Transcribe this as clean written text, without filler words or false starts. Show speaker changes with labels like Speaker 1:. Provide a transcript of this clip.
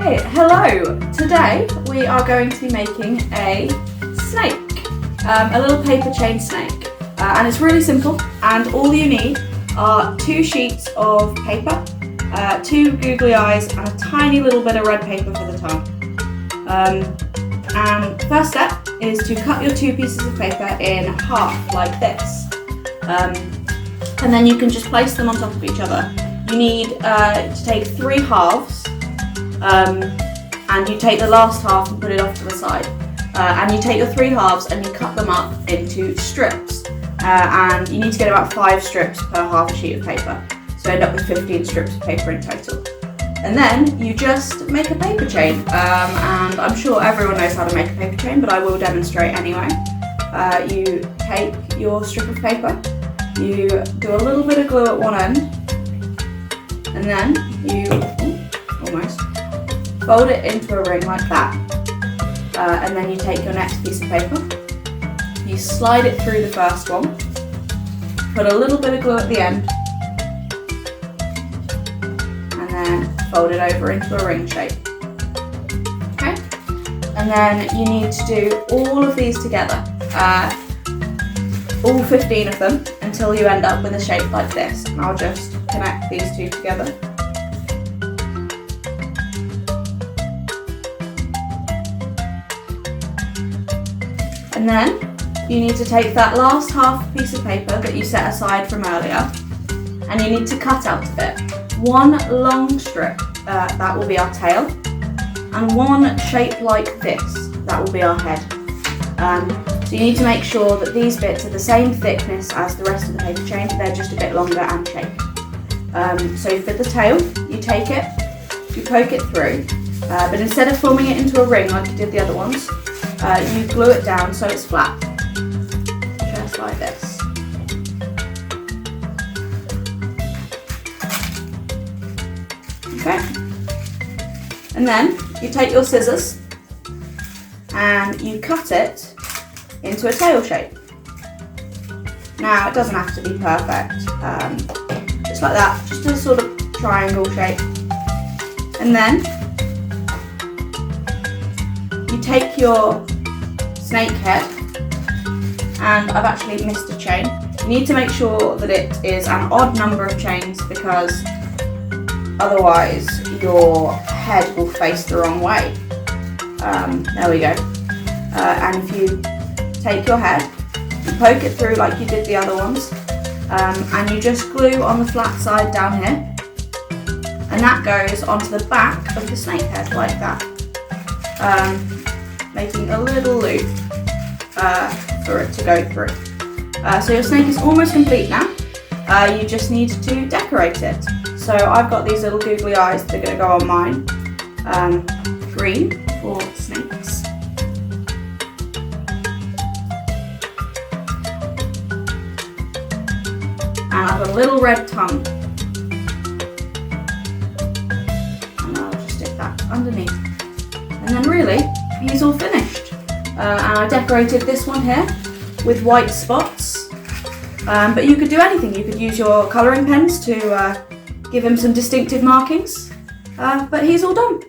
Speaker 1: Hey, hello! Today we are going to be making a snake, a little paper chain snake, and it's really simple, and all you need are 2 sheets of paper, 2 googly eyes and a tiny little bit of red paper for the tongue. And first step is to cut your 2 pieces of paper in half like this, and then you can just place them on top of each other. You need to take 3 halves, and you take the last half and put it off to the side, and you take your 3 halves and you cut them up into strips, and you need to get about 5 strips per half a sheet of paper, so end up with 15 strips of paper in total. And then you just make a paper chain, and I'm sure everyone knows how to make a paper chain, but I will demonstrate anyway. You take your strip of paper, you do a little bit of glue at one end, and then you almost fold it into a ring like that, and then you take your next piece of paper, you slide it through the first one, put a little bit of glue at the end, and then fold it over into a ring shape. Okay, and then you need to do all of these together, all 15 of them, until you end up with a shape like this. And I'll just connect these 2 together. And then you need to take that last half piece of paper that you set aside from earlier, and you need to cut out of it 1 long strip, that will be our tail, and 1 shape like this, that will be our head. So you need to make sure that these bits are the same thickness as the rest of the paper chain, they're just a bit longer and shaped. So for the tail, you take it, you poke it through, but instead of forming it into a ring like you did the other ones, you glue it down so it's flat, just like this. Okay, and then you take your scissors and you cut it into a tail shape. Now it doesn't have to be perfect, just like that, just a sort of triangle shape. And then you take your snake head, and I've actually missed a chain. You need to make sure that it is an odd number of chains, because otherwise your head will face the wrong way. There we go. And if you take your head, you poke it through like you did the other ones, and you just glue on the flat side down here, and that goes onto the back of the snake head like that, making a little loop for it to go through. So your snake is almost complete now. You just need to decorate it. So I've got these little googly eyes, they're going to go on mine. Green for snakes. And I've got a little red tongue. And I'll just stick that underneath. And then really, he's all finished. And I decorated this one here with white spots. But you could do anything. You could use your colouring pens to give him some distinctive markings. But he's all done.